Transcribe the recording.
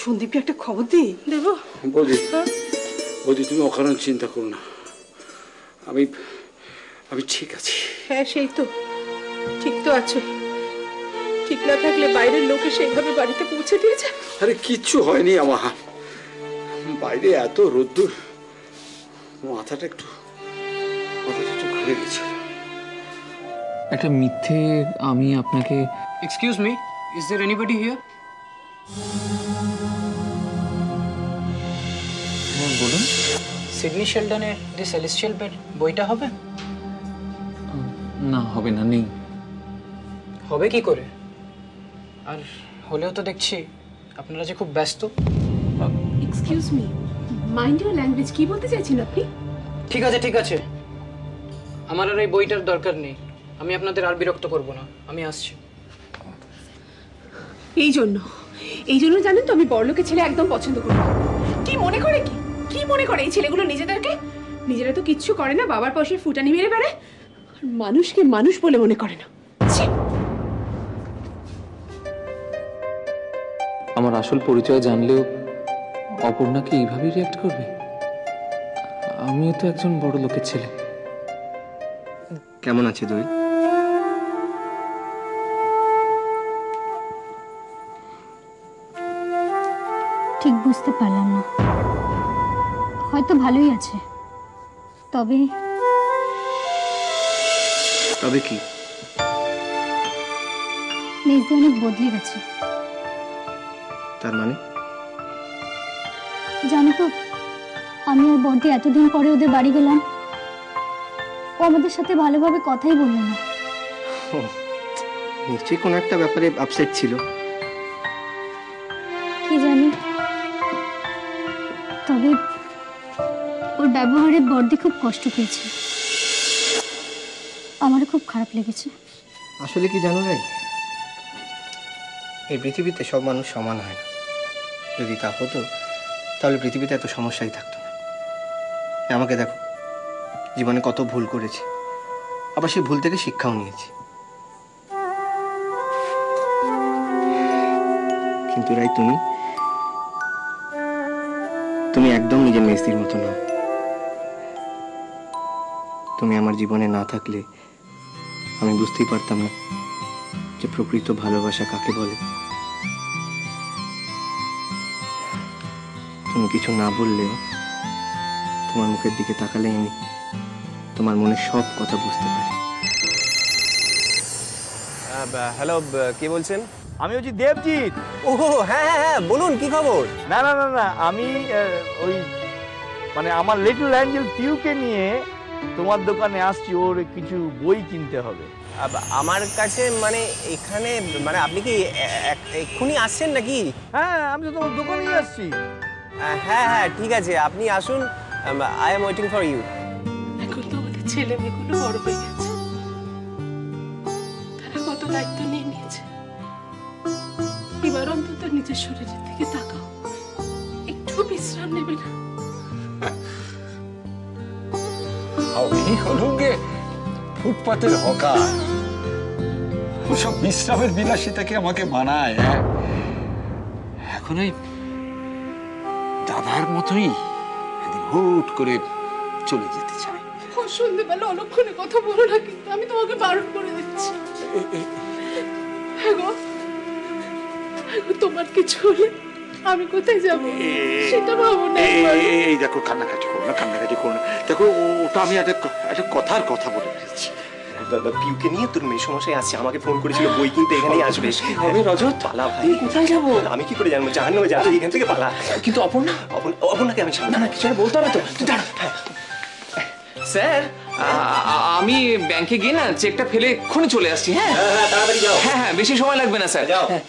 সন্দীপকে একটা খবর দিই দেবো। বৌদি বৌদি তুমি অকারণ চিন্তা করো না, আমি আমি ঠিক আছি। হ্যাঁ সেই তো, ঠিক তো আছো। ঠিক না থাকলে বাইরের লোকে সেইভাবে বাড়িতে পৌঁছে দিয়েছে। আরে কিচ্ছু হয়নি আমার, বাইরে এত রোদ্দুর, মাথাটা একটু ঘুরে গেছে। একটা মিথ্যে আমি আপনাকে। Excuse me, is there anybody here? হ্যাঁ বলুন। সিডনি শেলডনের দি সেলেস্টিয়াল বেড বইটা হবে? না হবে না, নেই। হবে কি করে? আর হলেও তো দেখছি আপনারা যে খুব ব্যস্ত। Excuse me, mind your language, কি বলতে চাইছেন আপনি? ঠিক আছে ঠিক আছে, আমার আর এই বইটার দরকার নেই। আমি আপনাদের আর বিরক্ত করব না, আমি আসছি। এই জন্য জানেন তো আমি বড়লোকের ছেলে একদম পছন্দ করি না। কি মনে করে কি মনে করে এই ছেলেগুলো নিজেদেরকে? নিজেরা তো কিচ্ছু করে না, বাবার পয়সায় ফুটানি মেরে বেড়ায়, আর মানুষকে মানুষ বলে মনে করে না। ছি! আমার আসল পরিচয় জানলেও অপর্ণা কি এইভাবেই রিয়াক্ট করবে? আমিও তো একজন বড় লোকের ছেলে। কেমন আছে দই? ঠিক বুঝতে পারলাম না, হয়তো ভালোই আছে, তবে তবে কি? মেজদি অনেক বদলে গেছে। তার মানে? জানো তো, আমি আর বর্দি এতদিন পরে ওদের বাড়ি গেলাম, ও আমাদের সাথে ভালোভাবে কথাই বললো না। নিশ্চয়ই কোনো একটা ব্যাপারে আপসেট ছিল। কি জানি, তবে ওর ব্যবহারে বর্দি খুব কষ্ট পেয়েছে, আমারও খুব খারাপ লেগেছে। আসলে কি জানো রাই, এই পৃথিবীতে সব মানুষ সমান হয় না। যদি তা হতো তাহলে পৃথিবীতে এত সমস্যাই থাকতো না। আমাকে দেখো, জীবনে কত ভুল করেছি, আবার সেই ভুল থেকে শিক্ষাও নিয়েছি। কিন্তু রাই, তুমি একদম নিজের মেস্তির মতো না। তুমি আমার জীবনে না থাকলে আমি বুঝতেই পারতাম না যে প্রকৃত ভালোবাসা কাকে বলে। তুমি কিছু না বললেও তোমার মুখের দিকে তাকালে আমি তোমার মনের সব কথা বুঝতে পারি। হ্যালো, কে বলছেন? আমি হচ্ছি দেবজিৎ। ও হ্যাঁ হ্যাঁ হ্যাঁ, বলুন কি খবর? না না না না, আমি ওই মানে আমার লিটল অ্যাঞ্জেল পিউকে নিয়ে তোমার দোকানে আসছি, ওর কিছু বই কিনতে হবে। আমার কাছে মানে এখানে মানে আপনি কি এক্ষুনি আসছেন নাকি? হ্যাঁ, আমি তো তোমার দোকানেই আসছি। হ্যাঁ হ্যাঁ ঠিক আছে, আপনি আসুন, I am waiting for you. এখন তো আমাদের ছেলে মেয়েগুলো বড় হয়ে গেছে, তারা কত দায়িত্ব নিয়ে নিয়েছে। এবার অন্তত নিজের শরীরের দিকে তাকাও, একটু বিশ্রাম নেবে না? আমি হলুম গে ফুটপাতের হকার, ওসব বিশ্রামের বিলাসিতাকে আমাকে মানায়। হ্যাঁ, এখন ওই দাদার মতোই হুট করে চলে যেতে চাই। সন্ধ্যেবেলা অলক্ষণে কথা বলো না, কিন্তু আমি তোমাকে বারণ করে দিচ্ছি। হ্যাঁ গো, তোমার কিছু হলে আমি কোথায় যাব সেটা ভাবো না। এই দেখো, কান্নাকাটি করো না, কান্নাকাটি করো না। দেখো, ওটা আমি একটা কথার কথা বলে ফেলেছি। পিউকে নিয়ে তোর মেয়ে সমস্যায় আসছে, আমাকে ফোন করেছিল বই কিনতে এখানেই আসবে। হবে রজত, পালা ভাই। কোথায় যাবো? আমি কি করে জানবো? জাহান্নামে যাবো, এখান থেকে পালা। কিন্তু অপর্ণাকে আমি না না, কিছু একটা বলতে হবে তো। স্যার, আমি ব্যাংকে গিয়ে না চেকটা ফেলে এক্ষুনি চলে আসছি। হ্যাঁ তাড়াতাড়ি যাও। হ্যাঁ হ্যাঁ, বেশি সময় লাগবে না স্যার। যাও। হ্যাঁ।